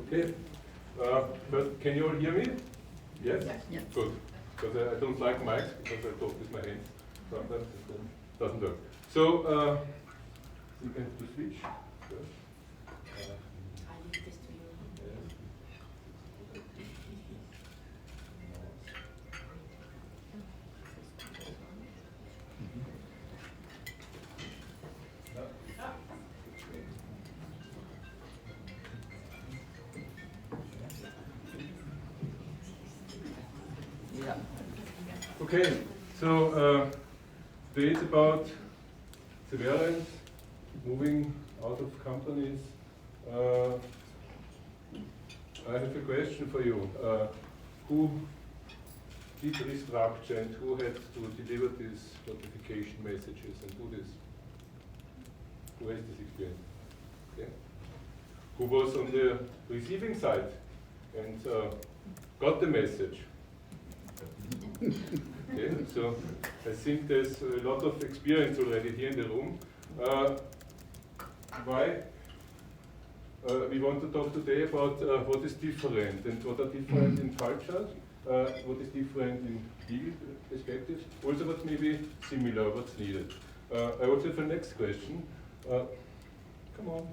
Okay. But can you all hear me? Yes? Yeah. Good. Because I don't like mics because I talk with my hands. Sometimes it doesn't work. So, you can have to switch. First. I leave this to you. Okay, so today it's about severance, moving out of companies. I have a question for you. Who did restructure and who had to deliver these notification messages and do this? Who has this experience? Okay. Who was on the receiving side and got the message? Okay, so I think there's a lot of experience already here in the room. Why? We want to talk today about what is different and what are different in cultures, what is different in legal perspectives, also what's maybe similar, what's needed. I also have a next question. Come on.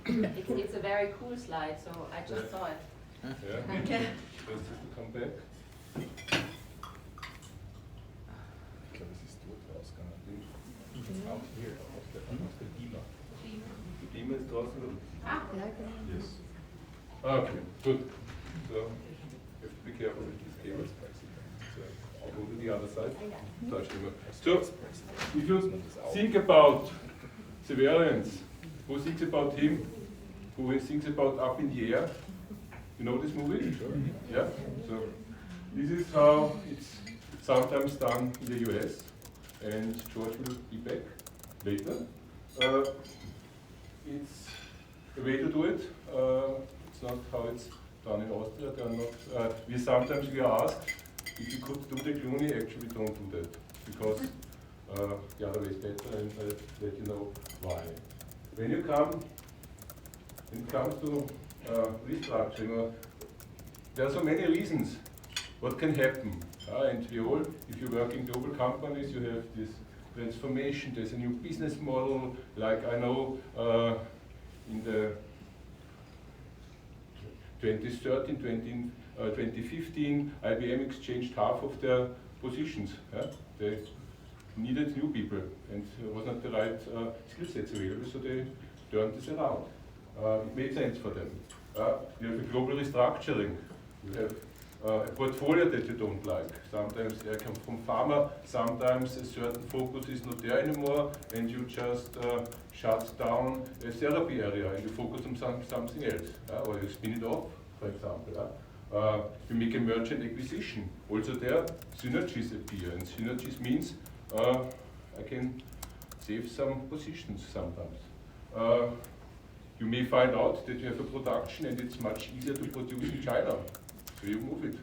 It's a very cool slide, so I just saw it. Yeah. Okay. Just to come back. Out here, aus der Beamer. Die Beamer ist draußen. Yes. Okay, good. So, you have to be careful with these cables. So, I'll go to the other side. Touch them. So, if you think about severance, who thinks about him? Who thinks about Up in the Air? You know this movie? Sure. Yeah? So, this is how it's sometimes done in the US, and George will be back later. It's the way to do it. It's not how it's done in Austria. They are not. Sometimes we are asked if you could do the Clooney. Actually, we don't do that because the other way is better, and I'll let you know why. When it comes to restructuring, there are so many reasons what can happen. And we all, if you work in global companies, you have this transformation, there's a new business model, like I know in the 2013, 2015, IBM exchanged half of their positions. They needed new people and was not the right skill sets available, so they turned this around. It made sense for them. You have a global restructuring. You have a portfolio that you don't like. Sometimes they come from pharma, sometimes a certain focus is not there anymore, and you just shut down a therapy area and you focus on something else. Or you spin it off, for example. You make a merger and acquisition. Also there, synergies appear, and synergies means I can save some positions sometimes. You may find out that you have a production and it's much easier to produce in China. So you move it.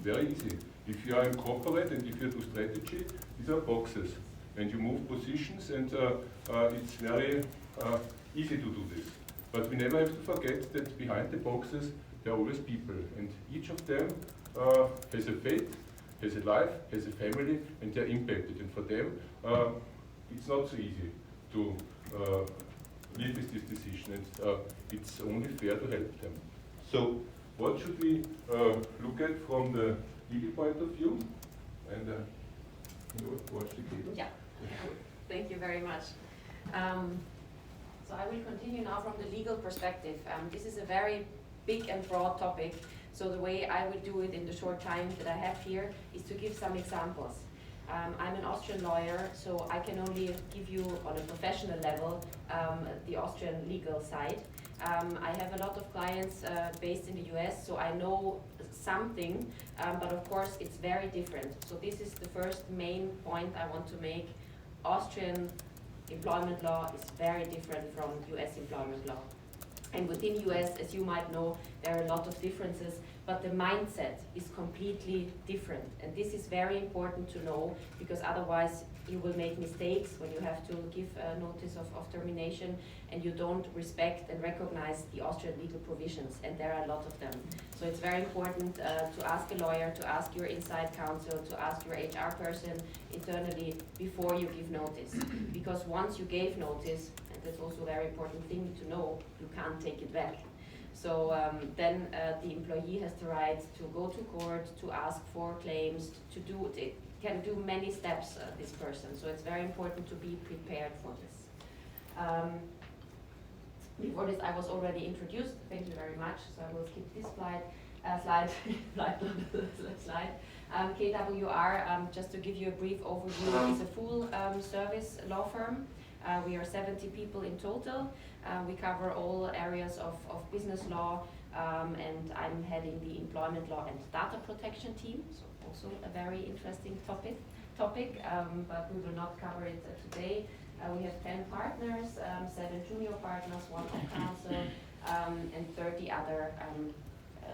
Very easy. If you are in corporate and if you do strategy, these are boxes. And you move positions and it's very easy to do this. But we never have to forget that behind the boxes there are always people. And each of them has a fate, has a life, has a family, and they're impacted. And for them, it's not so easy to live with this decision, and it's only fair to help them. So, what should we look at from the legal point of view? And watch the cable. Yeah. Thank you very much. So I will continue now from the legal perspective. This is a very big and broad topic. So the way I will do it in the short time that I have here is to give some examples. I'm an Austrian lawyer, so I can only give you on a professional level the Austrian legal side. I have a lot of clients based in the US, so I know something, but of course it's very different. So this is the first main point I want to make. Austrian employment law is very different from US employment law. And within US, as you might know, there are a lot of differences, but the mindset is completely different. And this is very important to know, because otherwise you will make mistakes when you have to give a notice of termination and you don't respect and recognize the Austrian legal provisions, and there are a lot of them. So it's very important to ask a lawyer, to ask your inside counsel, to ask your HR person internally before you give notice. Because once you gave notice, and that's also a very important thing to know, you can't take it back. So then the employee has the right to go to court, to ask for claims, to do it. Can do many steps, this person. So it's very important to be prepared for this. Before this, I was already introduced. Thank you very much. So I will skip this slide. KWR, just to give you a brief overview, is a full service law firm. We are 70 people in total. We cover all areas of business law, and I'm heading the employment law and data protection team. So also a very interesting topic, but we will not cover it today. We have 10 partners, 7 junior partners, 1 on counsel, and 30 other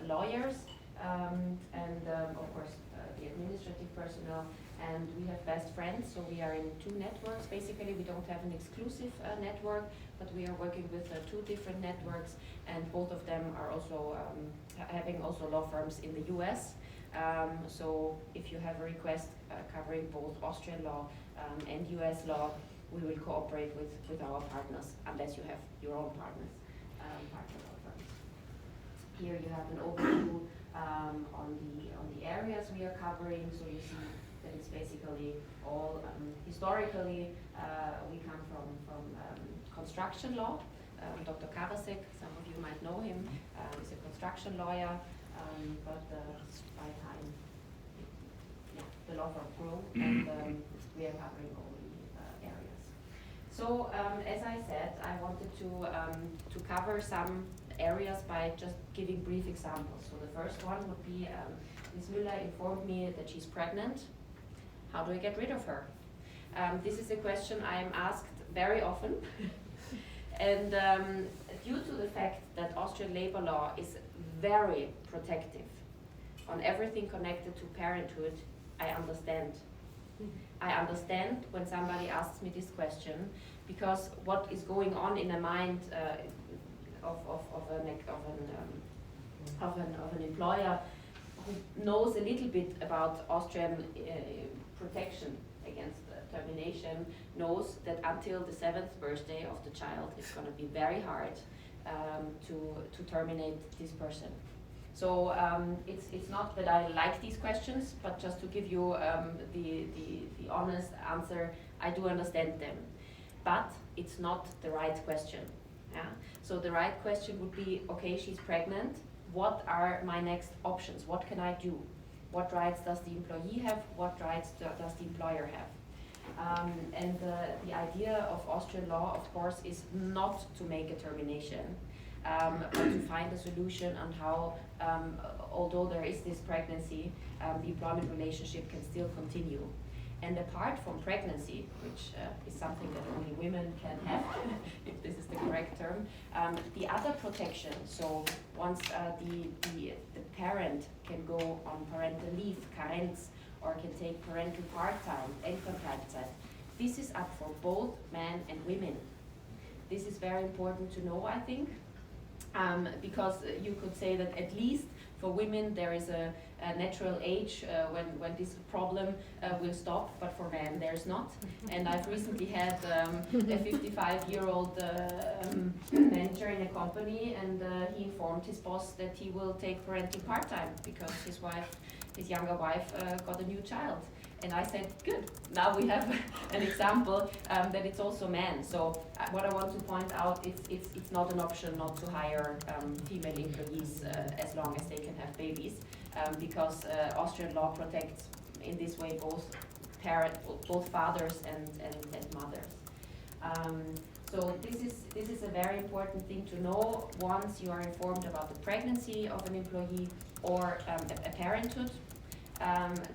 lawyers, and of course the administrative personnel. And we have best friends, so we are in 2 networks. Basically, we don't have an exclusive network, but we are working with 2 different networks, and both of them are also having also law firms in the US. So if you have a request covering both Austrian law and US law, we will cooperate with our partners, unless you have your own partner law firms. Here you have an overview on the areas we are covering. So you see that it's basically all historically we come from construction law. Dr. Karasek, some of you might know him, is a construction lawyer, but by time the law firm grew, and we are covering all the areas. So as I said, I wanted to cover some areas by just giving brief examples. So the first one would be Ms. Müller informed me that she's pregnant. How do I get rid of her? This is a question I am asked very often. And due to the fact that Austrian labor law is very protective on everything connected to parenthood, I understand. I understand when somebody asks me this question, because what is going on in the mind of an employer who knows a little bit about Austrian protection against termination knows that until the 7th birthday of the child, it's going to be very hard to terminate this person. So it's not that I like these questions, but just to give you the honest answer, I do understand them. But it's not the right question. Yeah? So the right question would be, okay, she's pregnant. What are my next options? What can I do? What rights does the employee have? What rights does the employer have? And the idea of Austrian law, of course, is not to make a termination, but to find a solution on how, although there is this pregnancy, the employment relationship can still continue. And apart from pregnancy, which is something that only women can have, if this is the correct term, the other protection, so once the parent can go on parental leave, Karenz, or can take parental part-time, Elternteilzeit, this is up for both men and women. This is very important to know, I think, because you could say that at least for women there is a natural age when this problem will stop, but for men there's not. And I've recently had a 55-year-old manager in a company, and he informed his boss that he will take parental part-time because his younger wife got a new child. And I said, good, now we have an example that it's also men. So what I want to point out, it's not an option not to hire female employees as long as they can have babies, because Austrian law protects in this way both fathers and mothers. So this is a very important thing to know once you are informed about the pregnancy of an employee or a parenthood.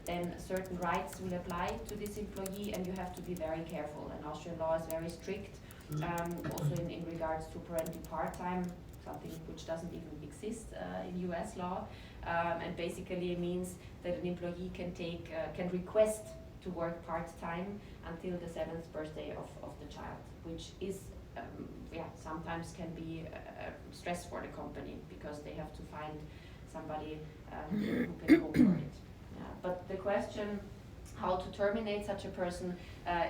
Then certain rights will apply to this employee, and you have to be very careful. And Austrian law is very strict, also in regards to parental part-time. something which doesn't even exist in US law, and basically means that an employee can request to work part-time until the 7th birthday of the child, which is sometimes can be stress for the company because they have to find somebody who can go for it. But the question how to terminate such a person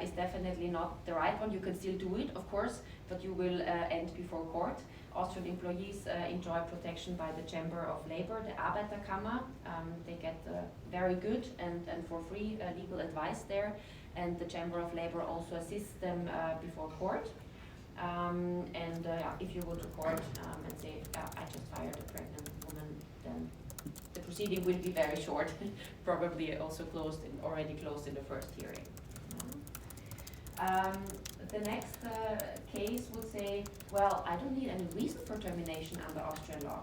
is definitely not the right one. You can still do it, of course, but you will end before court. Austrian employees enjoy protection by the Chamber of Labor, the Arbeiterkammer. They get very good and for free legal advice there, and the Chamber of Labor also assists them before court. If you go to court and say, I just fired a pregnant woman, then the proceeding will be very short, probably also already closed in the first hearing. The next case would say, well, I don't need any reason for termination under Austrian law.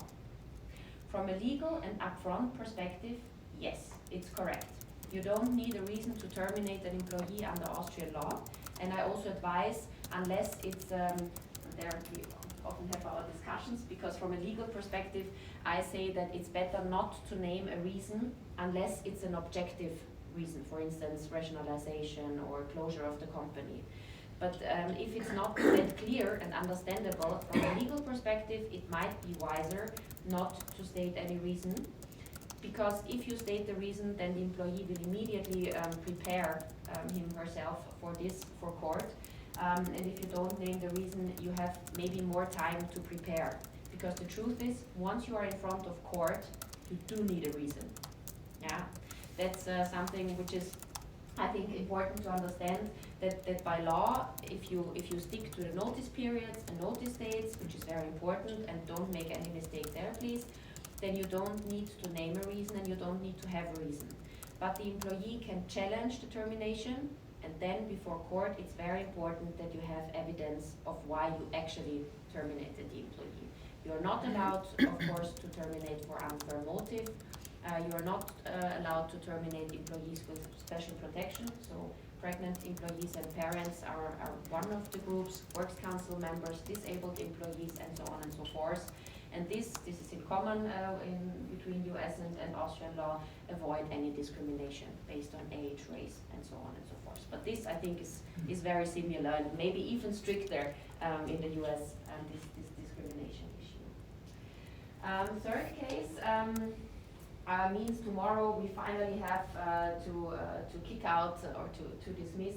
From a legal and upfront perspective, yes, it's correct. You don't need a reason to terminate an employee under Austrian law, and I also advise, unless it's, there we often have our discussions, because from a legal perspective, I say that it's better not to name a reason unless it's an objective reason, for instance, rationalization or closure of the company. But if it's not that clear and understandable from a legal perspective, it might be wiser not to state any reason, because if you state the reason, then the employee will immediately prepare him herself for court. And if you don't name the reason, you have maybe more time to prepare. Because the truth is, once you are in front of court, you do need a reason. Yeah, that's something which is, I think, important to understand, that by law, if you stick to the notice periods and notice dates, which is very important, and don't make any mistake there, please, then you don't need to name a reason and you don't need to have a reason. But the employee can challenge the termination, and then before court, it's very important that you have evidence of why you actually terminated the employee. You are not allowed, of course, to terminate for unfair motive. You are not allowed to terminate employees with special protection. So pregnant employees and parents are one of the groups, works council members, disabled employees, and so on and so forth. And this is in common between US and Austrian law. Avoid any discrimination based on age, race, and so on and so forth. But this, I think, is very similar and maybe even stricter in the US, this discrimination issue. Third case means tomorrow we finally have to kick out or to dismiss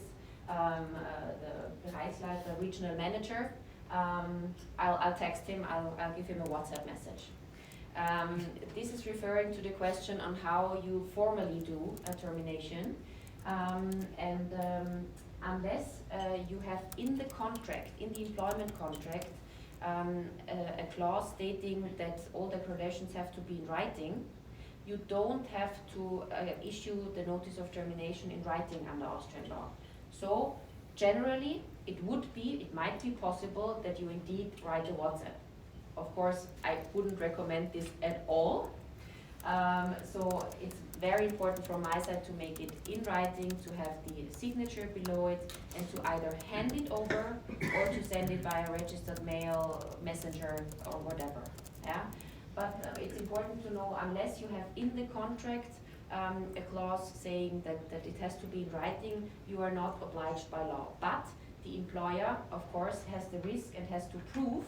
the Heisleiter regional manager. I'll text him, I'll give him a WhatsApp message. This is referring to the question on how you formally do a termination. Unless you have in the contract, in the employment contract, a clause stating that all declarations have to be in writing, you don't have to issue the notice of termination in writing under Austrian law. So generally, it might be possible that you indeed write a WhatsApp. Of course, I wouldn't recommend this at all. So it's very important from my side to make it in writing, to have the signature below it, and to either hand it over or to send it by a registered mail, messenger, or whatever. Yeah? But it's important to know, unless you have in the contract a clause saying that it has to be in writing, you are not obliged by law. But the employer, of course, has the risk and has to prove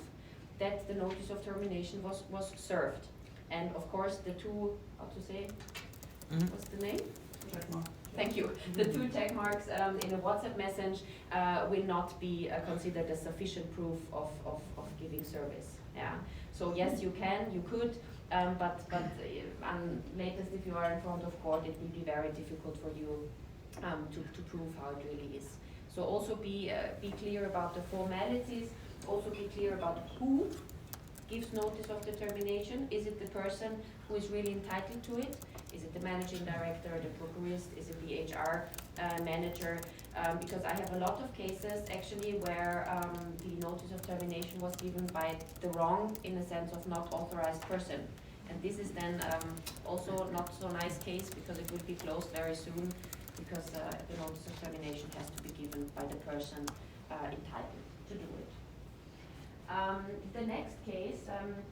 that the notice of termination was served. And of course, the two, how to say, what's the name? Check mark. Thank you. The two check marks in a WhatsApp message will not be considered as sufficient proof of giving service. Yeah. So yes, you could, but latest if you are in front of court, it will be very difficult for you to prove how it really is. So also be clear about the formalities. Also be clear about who gives notice of the termination. Is it the person who is really entitled to it? Is it the managing director, the procurist? Is it the HR manager? Because I have a lot of cases actually where the notice of termination was given by the wrong, in the sense of not authorized person. And this is then also not so nice case, because it will be closed very soon, because the notice of termination has to be given by the person entitled to do it. The next case,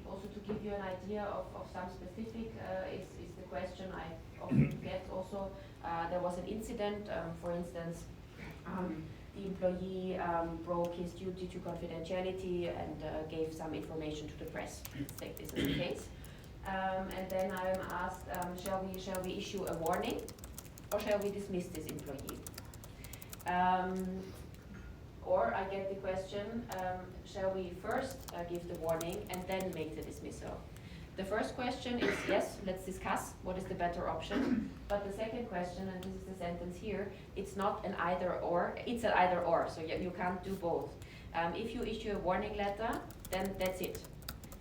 also to give you an idea of some specific, is the question I often get also. There was an incident, for instance, the employee broke his duty to confidentiality and gave some information to the press. Let's take this as a case. And then I am asked, shall we issue a warning or shall we dismiss this employee? Or I get the question, shall we first give the warning and then make the dismissal? The first question is, yes, let's discuss what is the better option. But the second question, and this is the sentence here, it's not an either or, it's an either or, so you can't do both. If you issue a warning letter, then that's it.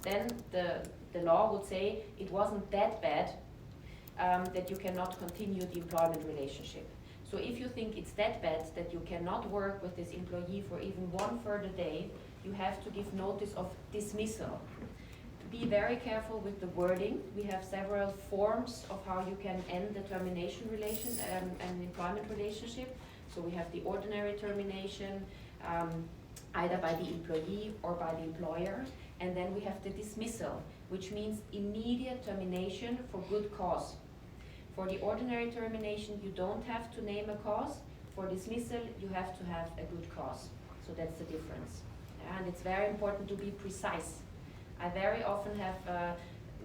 Then the law would say it wasn't that bad that you cannot continue the employment relationship. So if you think it's that bad that you cannot work with this employee for even one further day, you have to give notice of dismissal. Be very careful with the wording. We have several forms of how you can end the termination relation and employment relationship. So we have the ordinary termination, either by the employee or by the employer. And then we have the dismissal, which means immediate termination for good cause. For the ordinary termination, you don't have to name a cause. For dismissal, you have to have a good cause. So that's the difference. And it's very important to be precise. I very often have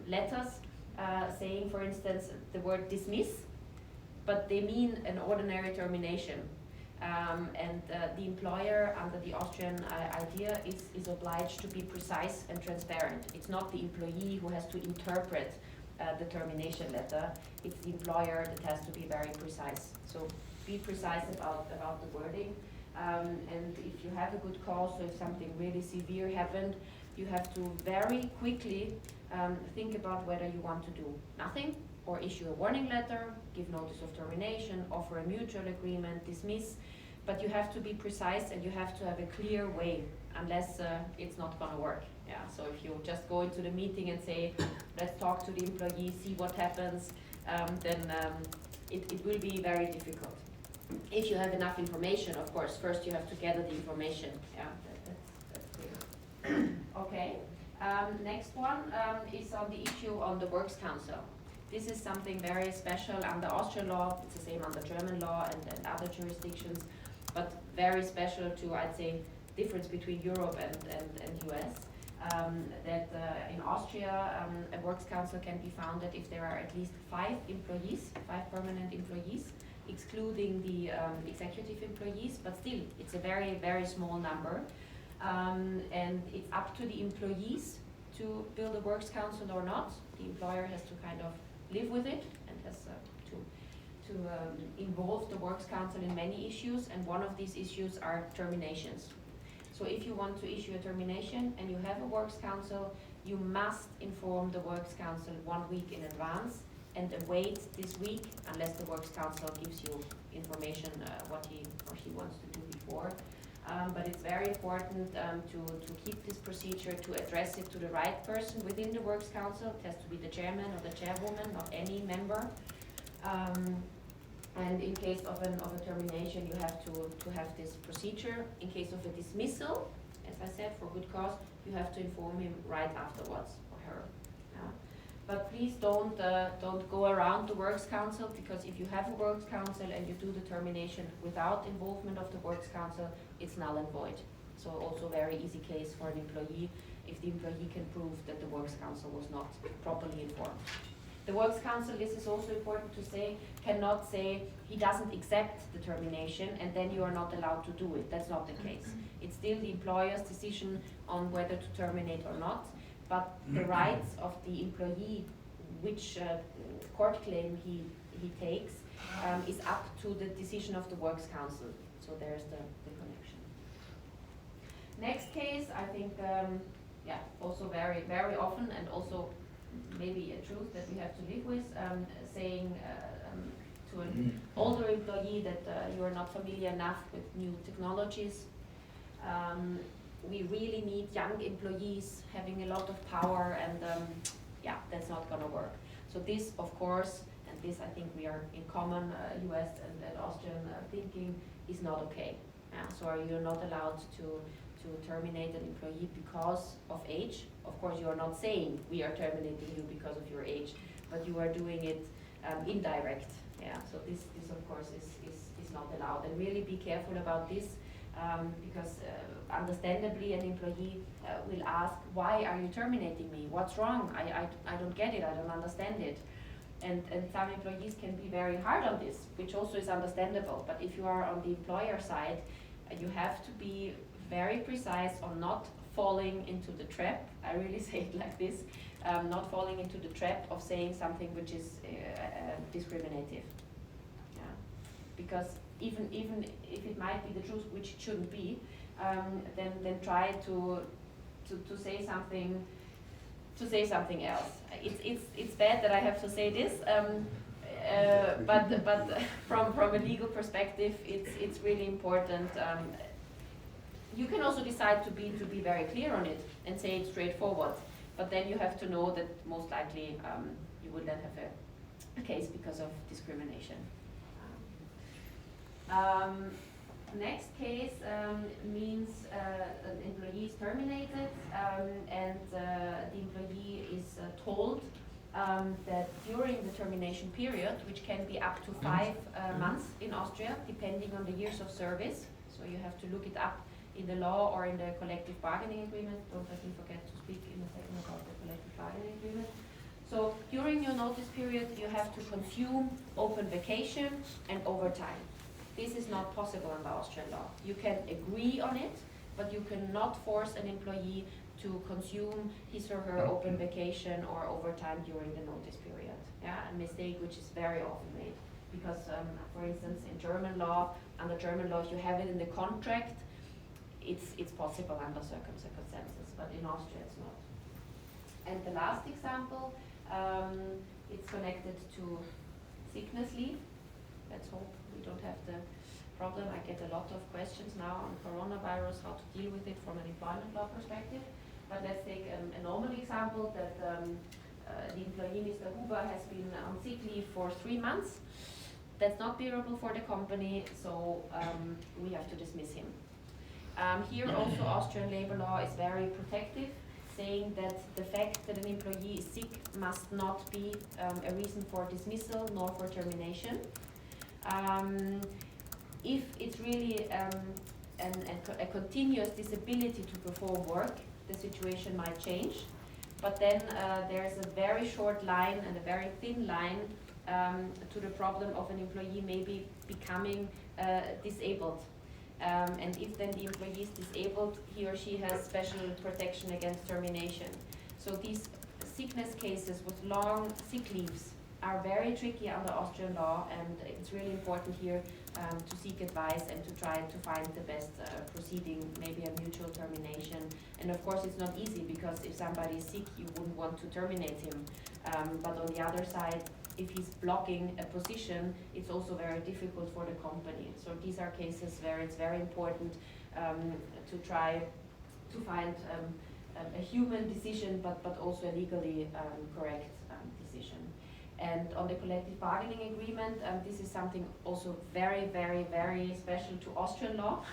letters saying, for instance, the word dismiss, but they mean an ordinary termination. And the employer, under the Austrian idea, is obliged to be precise and transparent. It's not the employee who has to interpret the termination letter. It's the employer that has to be very precise. So be precise about the wording. And if you have a good cause, so if something really severe happened, you have to very quickly think about whether you want to do nothing or issue a warning letter, give notice of termination, offer a mutual agreement, dismiss. But you have to be precise and you have to have a clear way, unless it's not going to work. Yeah. So if you just go into the meeting and say, let's talk to the employee, see what happens, then it will be very difficult. If you have enough information, of course, first you have to gather the information. Yeah, that's clear. Okay. Next one is on the issue on the Works Council. This is something very special under Austrian law. It's the same under German law and other jurisdictions, but very special to, I'd say, difference between Europe and US. That in Austria, a Works Council can be founded if there are at least 5 employees, 5 permanent employees, excluding the executive employees, but still, it's a very, very small number. And it's up to the employees to build a Works Council or not. The employer has to kind of live with it and has to involve the Works Council in many issues, and one of these issues are terminations. So if you want to issue a termination and you have a Works Council, you must inform the Works Council 1 week in advance and await this week unless the Works Council gives you information what he or she wants to do before. But it's very important to keep this procedure, to address it to the right person within the Works Council. It has to be the chairman or the chairwoman, not any member. And in case of a termination, you have to have this procedure. In case of a dismissal, as I said, for good cause, you have to inform him right afterwards, or her. But please don't go around the Works Council, because if you have a Works Council and you do the termination without involvement of the Works Council, it's null and void. So also very easy case for an employee if the employee can prove that the Works Council was not properly informed. The Works Council, this is also important to say, cannot say he doesn't accept the termination and then you are not allowed to do it. That's not the case. It's still the employer's decision on whether to terminate or not, but the rights of the employee, which court claim he takes, is up to the decision of the Works Council. So there's the connection. Next case, I think, also very, very often, and also maybe a truth that we have to live with, saying to an older employee that you are not familiar enough with new technologies. We really need young employees having a lot of power, and that's not going to work. So this, of course, and this I think we are in common, US and Austrian thinking, is not okay. So you're not allowed to to terminate an employee because of age. Of course, you are not saying we are terminating you because of your age, but you are doing it indirect. Yeah, so this of course is not allowed. And really be careful about this, because understandably an employee will ask, why are you terminating me? What's wrong? I don't get it, I don't understand it. And some employees can be very hard on this, which also is understandable. But if you are on the employer side, you have to be very precise on not falling into the trap. I really say it like this, not falling into the trap of saying something which is discriminative. Yeah. Because even if it might be the truth, which it shouldn't be, then try to say something. To say something else. It's bad that I have to say this, but from a legal perspective, it's really important. You can also decide to be very clear on it and say it straightforward, but then you have to know that most likely you will then have a case because of discrimination. Next case means an employee is terminated and the employee is told that during the termination period, which can be up to 5 months in Austria, depending on the years of service, so you have to look it up in the law or in the collective bargaining agreement. Don't let me forget to speak in a second about the collective bargaining agreement. So during your notice period, you have to consume open vacation and overtime. This is not possible under Austrian law. You can agree on it, but you cannot force an employee to consume his or her open vacation or overtime during the notice period. Yeah, a mistake which is very often made. Because, for instance, in German law, under German law, if you have it in the contract, it's possible under circumstances, but in Austria it's not. And the last example, it's connected to sickness leave. Let's hope we don't have the problem. I get a lot of questions now on coronavirus, how to deal with it from an employment law perspective. But let's take a normal example that the employee, Mr. Huber, has been on sick leave for 3 months. That's not bearable for the company, so we have to dismiss him. Here also Austrian labor law is very protective, saying that the fact that an employee is sick must not be a reason for dismissal nor for termination. If it's really a continuous disability to perform work, the situation might change. But then there's a very short line and a very thin line to the problem of an employee maybe becoming disabled. And if then the employee is disabled, he or she has special protection against termination. So these sickness cases with long sick leaves are very tricky under Austrian law, and it's really important here to seek advice and to try to find the best proceeding, maybe a mutual termination. And of course it's not easy, because if somebody is sick, you wouldn't want to terminate him. But on the other side, if he's blocking a position, it's also very difficult for the company. So these are cases where it's very important to try to find a human decision, but also a legally correct decision. And on the collective bargaining agreement, this is something also very, very, very special to Austrian law.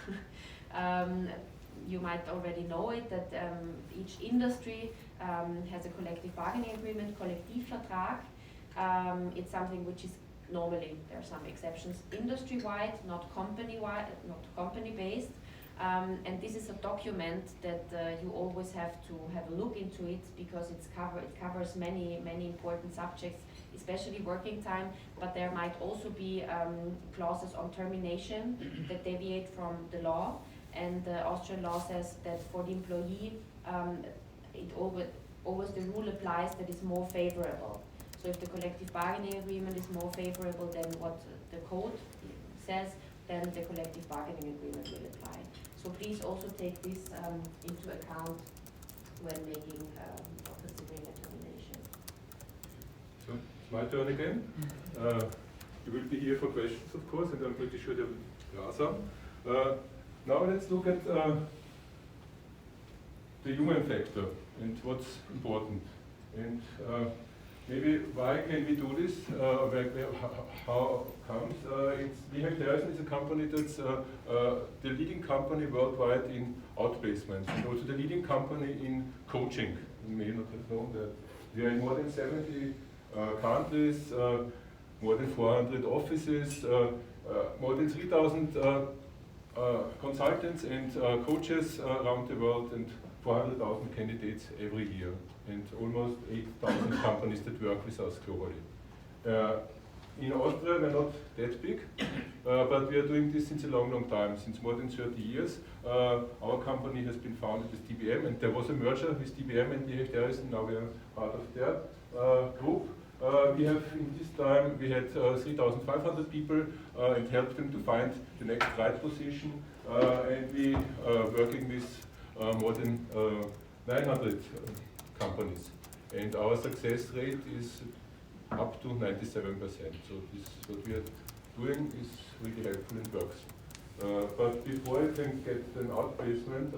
You might already know it, that each industry has a collective bargaining agreement, Kollektivvertrag. It's something which is normally, there are some exceptions, industry-wide, not company-wide, not company-based. And this is a document that you always have to have a look into it, because it covers many, many important subjects, especially working time, but there might also be clauses on termination that deviate from the law. And Austrian law says that for the employee, it always the rule applies that is more favorable. So if the collective bargaining agreement is more favorable than what the code says, then the collective bargaining agreement will apply. So please also take this into account when making or considering a termination. So it's my turn again. You will be here for questions, of course, and I'm pretty sure there are some. Now let's look at the human factor and what's important. And maybe why can we do this? How comes? We have Termination is a company that's the leading company worldwide in outplacements and also the leading company in coaching. You may not have known that. We are in more than 70 countries, more than 400 offices, more than 3,000 consultants and coaches around the world, and 400,000 candidates every year, and almost 8,000 companies that work with us globally. In Austria, we're not that big, but we are doing this since a long, long time, since more than 30 years. Our company has been founded with DBM, and there was a merger with DBM and Termination, and now we are part of their group. We have, in this time, we had 3,500 people and helped them to find the next right position, and we are working with more than 900 companies, and our success rate is up to 97%. So this, what we are doing is really helpful and works. But before you can get an outplacement,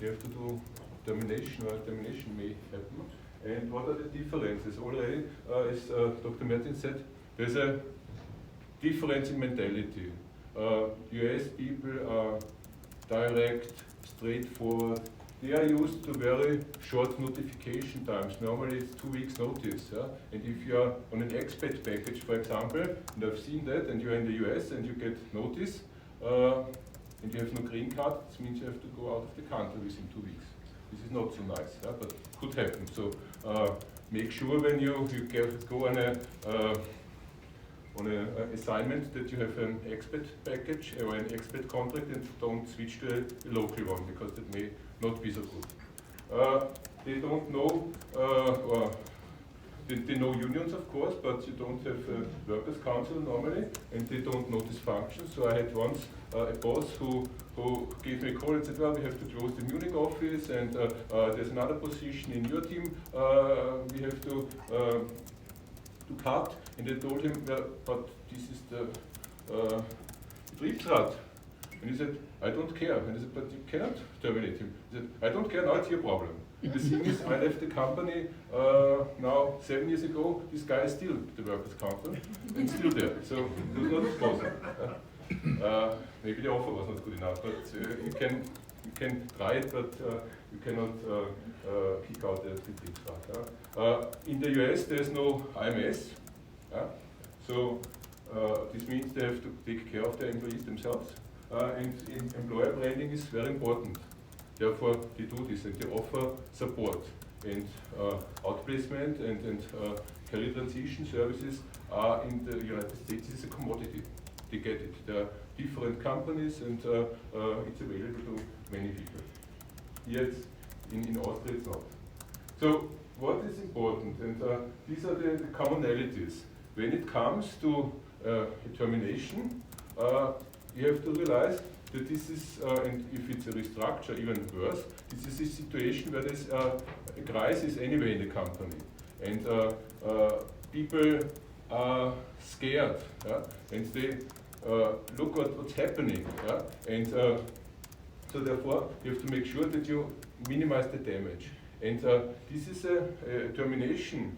you have to do termination, or termination may happen. And what are the differences? Already, as Dr. Martin said, there's a difference in mentality. US people are direct, straightforward. They are used to very short notification times. Normally it's 2 weeks notice. Yeah? And if you are on an expat package, for example, and I've seen that, and you're in the US and you get notice, and you have no green card, this means you have to go out of the country within 2 weeks. This is not so nice, yeah? But could happen. So make sure when you go on a assignment that you have an expat package or an expat contract, and don't switch to a local one, because that may not be so good. They don't know, or they know unions, of course, but you don't have a workers' council normally, and they don't know this function. So I had once a boss who gave me a call and said, well, we have to close the Munich office, and there's another position in your team we have to cut. And I told him, well, but this is the Betriebsrat. And he said, I don't care. And I said, but you cannot terminate him. He said, I don't care, now it's your problem. The thing is, I left the company now 7 years ago. This guy is still the workers' council and still there. So it was not possible. Maybe the offer was not good enough, but you can try it, but you cannot kick out the Betriebsrat. In the US, there's no IMS. So this means they have to take care of their employees themselves. And employer branding is very important. Therefore, they do this, and they offer support. And outplacement and career transition services are in the United States is a commodity. They get it. There are different companies, and it's available to many people. Here in Austria it's not. So what is important? And these are the commonalities. When it comes to termination, you have to realize that this is, and if it's a restructure, even worse, this is a situation where there's a crisis anyway in the company. And people are scared, yeah? And they look at what's happening. Yeah? And so therefore, you have to make sure that you minimize the damage. And this is a termination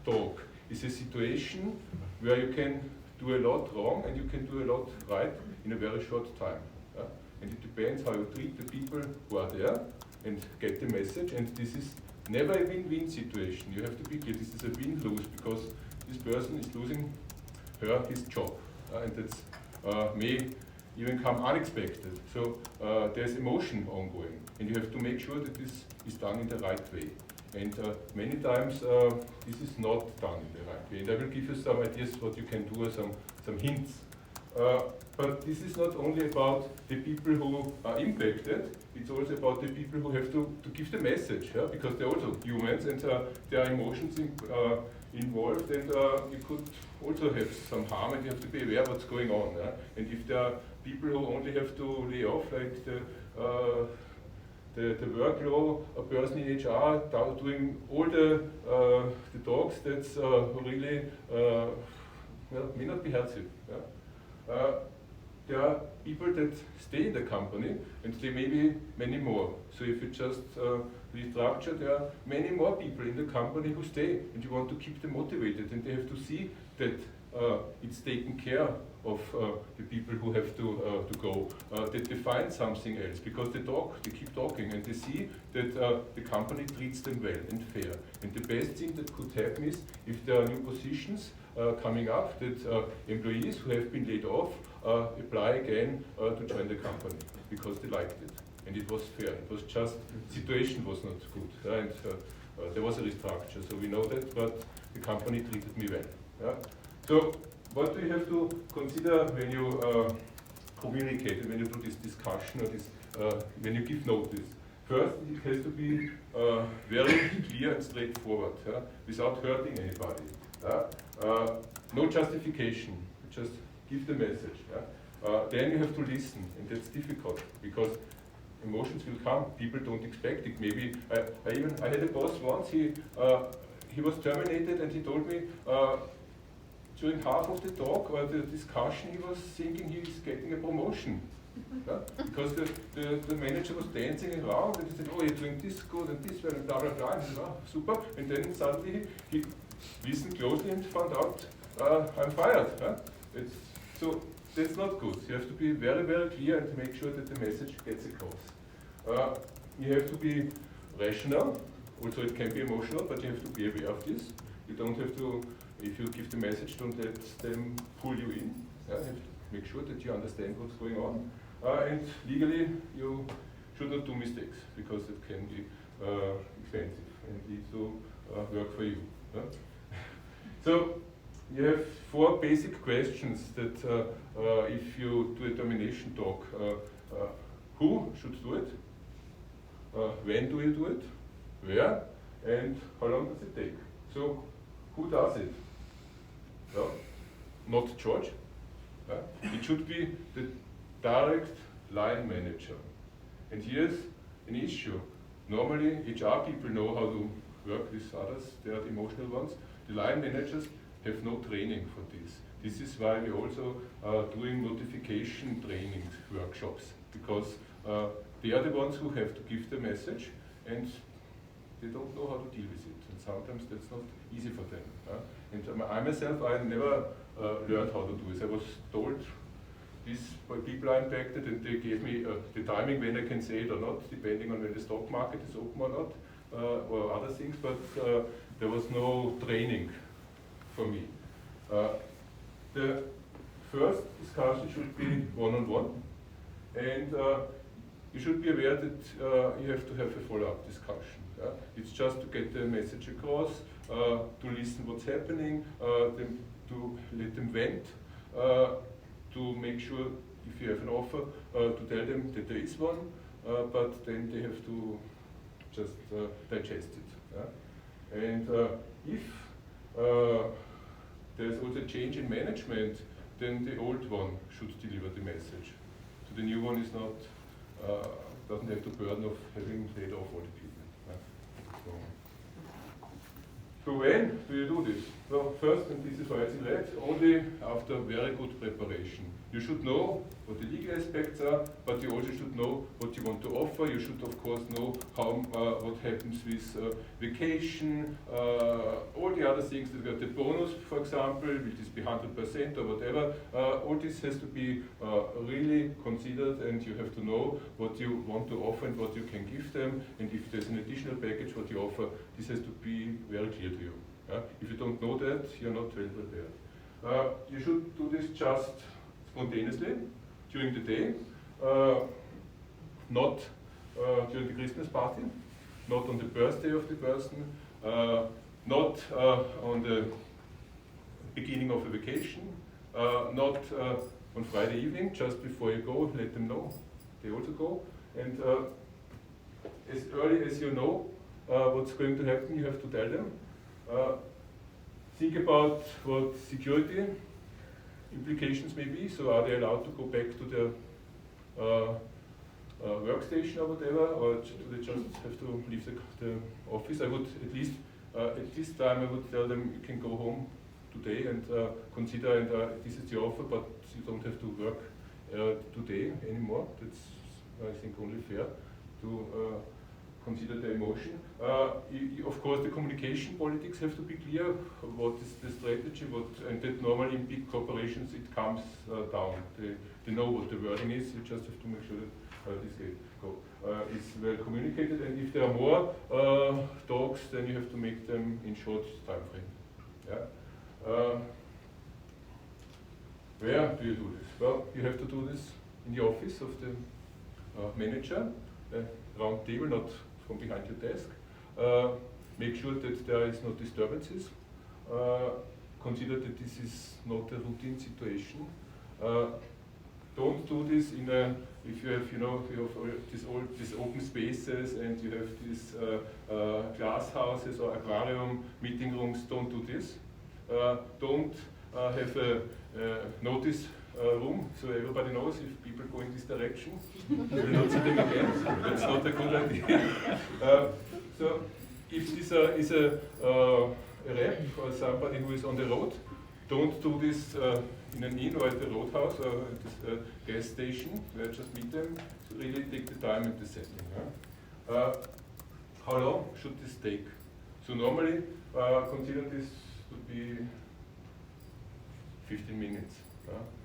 talk. It's a situation where you can do a lot wrong and you can do a lot right in a very short time. Yeah? And it depends how you treat the people who are there and get the message. And this is never a win-win situation. You have to be clear, this is a win-lose, because this person is losing his job. And that may even come unexpected. So there's emotion ongoing. And you have to make sure that this is done in the right way. And many times this is not done in the right way. And I will give you some ideas what you can do, or some hints. But this is not only about the people who are impacted, it's also about the people who have to give the message, yeah? Because they're also humans, and there are emotions involved, and you could also have some harm, and you have to be aware what's going on. Yeah? And if there are people who only have to lay off, like the work law, a person in HR doing all the talks, that's really well, may not be healthy. Yeah? there are people that stay in the company, and there may be many more. So if you just restructure, there are many more people in the company who stay, and you want to keep them motivated, and they have to see that it's taken care of the people who have to go, that they find something else, because they talk, they keep talking, and they see that the company treats them well and fair. And the best thing that could happen is, if there are new positions coming up, that employees who have been laid off apply again to join the company, because they liked it. And it was fair. It was just, situation was not good. And there was a restructure, so we know that, but the company treated me well. So what do you have to consider when you communicate, when you do this discussion, or this, when you give notice? First, it has to be very clear and straightforward, without hurting anybody. No justification, just give the message. Then you have to listen, and that's difficult, because emotions will come, people don't expect it. Maybe, I had a boss once, he was terminated, and he told me, during half of the talk or the discussion, he was thinking he is getting a promotion. Because the manager was dancing around, and he said, oh, you're doing this good and this well, and blah, blah, blah. And he said, oh, super. And then suddenly he listened closely and found out, I'm fired. So that's not good. You have to be very, very clear and make sure that the message gets across. You have to be rational. Also, it can be emotional, but you have to be aware of this. You don't have to, if you give the message, don't let them pull you in. You have to make sure that you understand what's going on. And legally, you should not do mistakes, because it can be expensive and lead to work for you. So you have 4 basic questions that if you do a termination talk, who should do it? When do you do it? Where? And how long does it take? So who does it? Well, not George. It should be the direct line manager. And here's an issue. Normally, HR people know how to work with others. They are the emotional ones. The line managers have no training for this. This is why we also are doing notification training workshops, because they are the ones who have to give the message, and they don't know how to deal with it. And sometimes that's not easy for them. And I myself, I never learned how to do this. I was told these people are impacted, and they gave me the timing when I can say it or not, depending on when the stock market is open or not, or other things, but there was no training for me. The first discussion should be one-on-one, and you should be aware that you have to have a follow-up discussion. It's just to get the message across, to listen what's happening, to let them vent, to make sure if you have an offer, to tell them that there is one, but then they have to just digest it. And if there's also a change in management, then the old one should deliver the message. So the new one is not, doesn't have the burden of having laid off all the people. So when do you do this? Well, first, and this is why it's in red, only after very good preparation. You should know what the legal aspects are, but you also should know what you want to offer. You should, of course, know how what happens with vacation, all the other things. That got the bonus, for example, will this be 100% or whatever? All this has to be really considered, and you have to know what you want to offer and what you can give them. And if there's an additional package what you offer, this has to be very clear to you. If you don't know that, you're not well prepared. You should do this just spontaneously during the day, not during the Christmas party, not on the birthday of the person, not on the beginning of a vacation, not on Friday evening, just before you go, let them know they also go. And as early as you know what's going to happen, you have to tell them. Think about what security implications may be. So are they allowed to go back to their workstation or whatever, or do they just have to leave the office? I would at least, at this time, I would tell them you can go home today and consider, and this is the offer, but you don't have to work today anymore. That's, I think, only fair to consider the emotion. Of course, the communication politics have to be clear. What is the strategy? And that normally in big corporations it comes down. They know what the wording is. You just have to make sure that this is well communicated. And if there are more talks, then you have to make them in short time frame. Yeah. Where do you do this? Well, you have to do this in the office of the manager, round table, not from behind your desk. Make sure that there is no disturbances. Consider that this is not a routine situation. Don't do this in a, if you have, these open spaces and you have these glass houses or aquarium meeting rooms, don't do this. Don't have a notice room, so everybody knows if people go in this direction, you will not see them again. That's not a good idea. So if this is a rep or somebody who is on the road, don't do this in an inn or at the roadhouse or at this gas station where just meet them. So really take the time and the setting. Yeah? How long should this take? So normally consider this to be 15 minutes.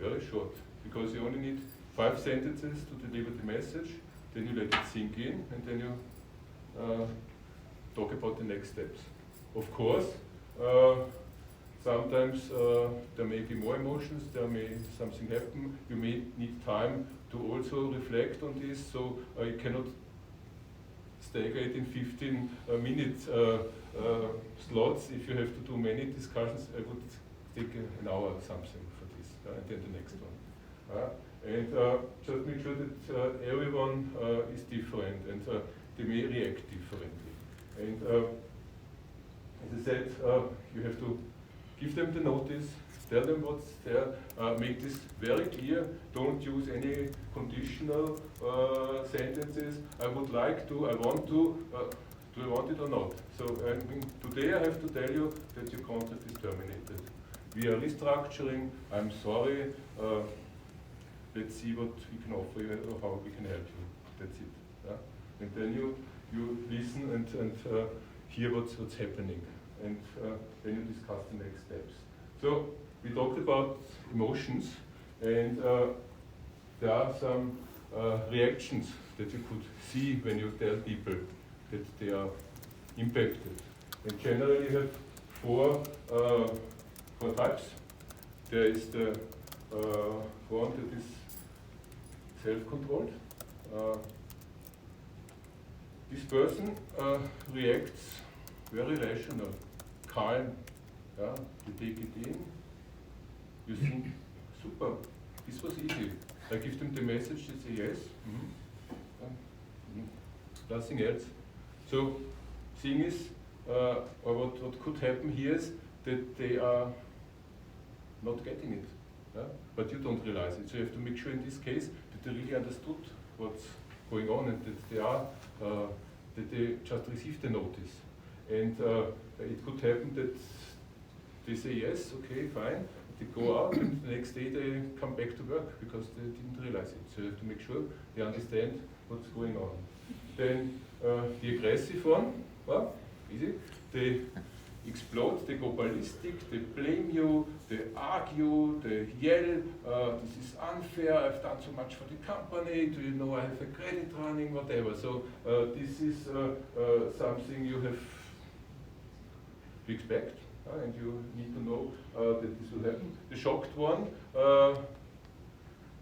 Very short, because you only need 5 sentences to deliver the message, then you let it sink in, and then you talk about the next steps. Of course, sometimes there may be more emotions, there may something happen, you may need time to also reflect on this, so you cannot stagger it in 15 minute slots. If you have to do many discussions, I would take an hour or something for this, and then the next one. And just make sure that everyone is different and they may react differently. And as I said, you have to give them the notice, tell them what's there, make this very clear, don't use any conditional sentences, I would like to, I want to, do I want it or not? So today I have to tell you that your contract is terminated. We are restructuring, I'm sorry, let's see what we can offer you or how we can help you. That's it. Yeah? And then you listen and hear what's happening. And then you discuss the next steps. So we talked about emotions, and there are some reactions that you could see when you tell people that they are impacted. And generally you have four types. There is the one that is self-controlled. This person reacts very rational, calm. Yeah? You take it in, you think, super, this was easy. I give them the message, they say yes. Nothing else. So, thing is, or what could happen here is that they are not getting it, yeah? But you don't realize it. So you have to make sure in this case that they really understood what's going on and that they are, that they just received the notice. And it could happen that they say yes, okay, fine. They go out and the next day they come back to work because they didn't realize it. So you have to make sure they understand what's going on. Then the aggressive one, well, easy. They explode, they go ballistic, they blame you, they argue, they yell, this is unfair, I've done so much for the company, do you know I have a credit running, whatever. So this is something you have to expect, and you need to know that this will happen. The shocked one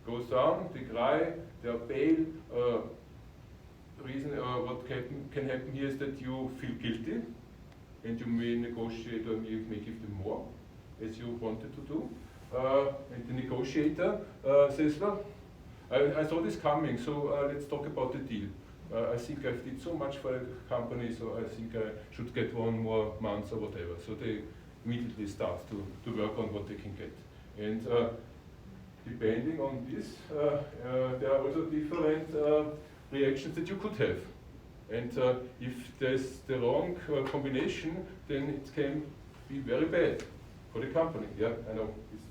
goes down, they cry, they are pale. Reason what can happen here is that you feel guilty, and you may negotiate or you may give them more, as you wanted to do. And the negotiator says, well, I saw this coming, so let's talk about the deal. I think I did so much for the company, so I think I should get 1 more month or whatever. So they immediately start to work on what they can get. And depending on this, there are also different reactions that you could have. And if there's the wrong combination, then it can be very bad for the company. Yeah, I know it's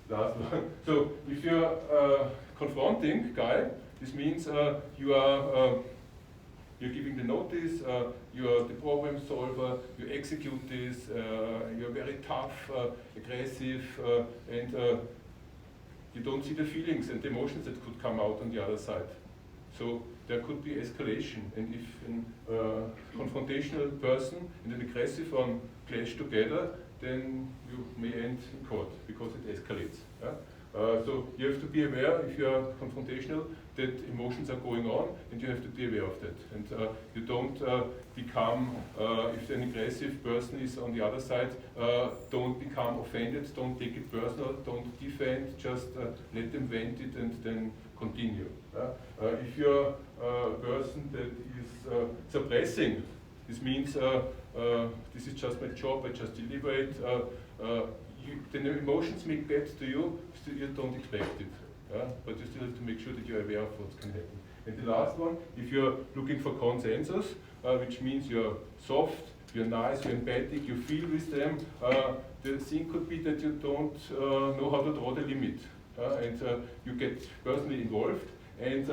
the last one. So if you're confronting guy, this means you are you're giving the notice, you are the problem solver, you execute this, you're very tough, aggressive, and you don't see the feelings and the emotions that could come out on the other side. So there could be escalation, and if a confrontational person and an aggressive one clash together, then you may end in court because it escalates. Yeah? So you have to be aware, if you are confrontational, that emotions are going on, and you have to be aware of that. And you don't become, if an aggressive person is on the other side, don't become offended, don't take it personal, don't defend, just let them vent it and then continue. If you're a person that is suppressing, this means this is just my job, I just deliver it, the emotions may get to you, still you don't expect it. But you still have to make sure that you're aware of what can happen. And the last one, if you're looking for consensus, which means you're soft, you're nice, you're empathic, you feel with them, the thing could be that you don't know how to draw the limit. And you get personally involved. And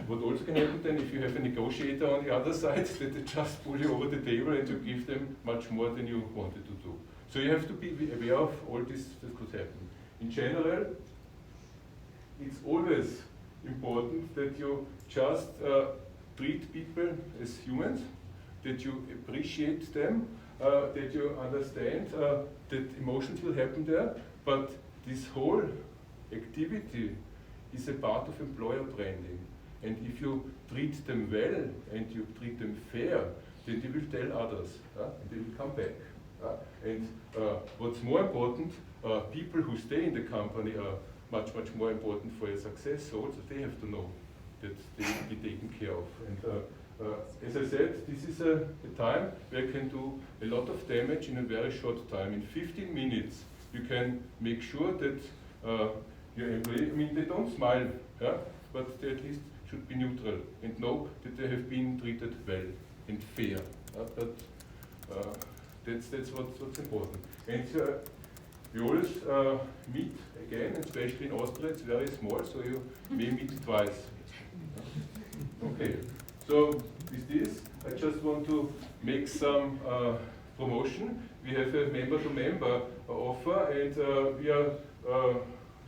what also can happen then, if you have a negotiator on the other side, that they just pull you over the table and you give them much more than you wanted to do. So you have to be aware of all this that could happen. In general, it's always important that you just treat people as humans, that you appreciate them, that you understand that emotions will happen there, but this whole activity is a part of employer branding. And if you treat them well and you treat them fair, then they will tell others, and they will come back. And what's more important, people who stay in the company are much more important for your success, so also they have to know that they will be taken care of. And as I said, this is a time where you can do a lot of damage in a very short time. In 15 minutes, you can make sure that your employee, I mean, they don't smile, but they at least should be neutral and know that they have been treated well and fair. But that's what's important. And we always meet again, and especially in Austria, it's very small, so you may meet twice. Okay, so with this, I just want to make some promotion. We have a member-to-member offer, and we are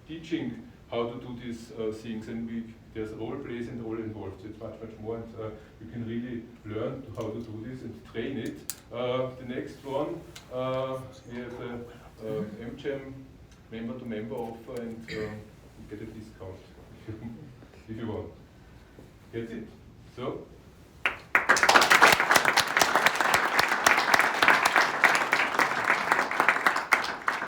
teaching how to do these things, and there's role plays and all involved, so it's much more, and you can really learn how to do this and train it. The next one, we have a AmCham member-to-member offer, and you get a discount if you want. That's it. So.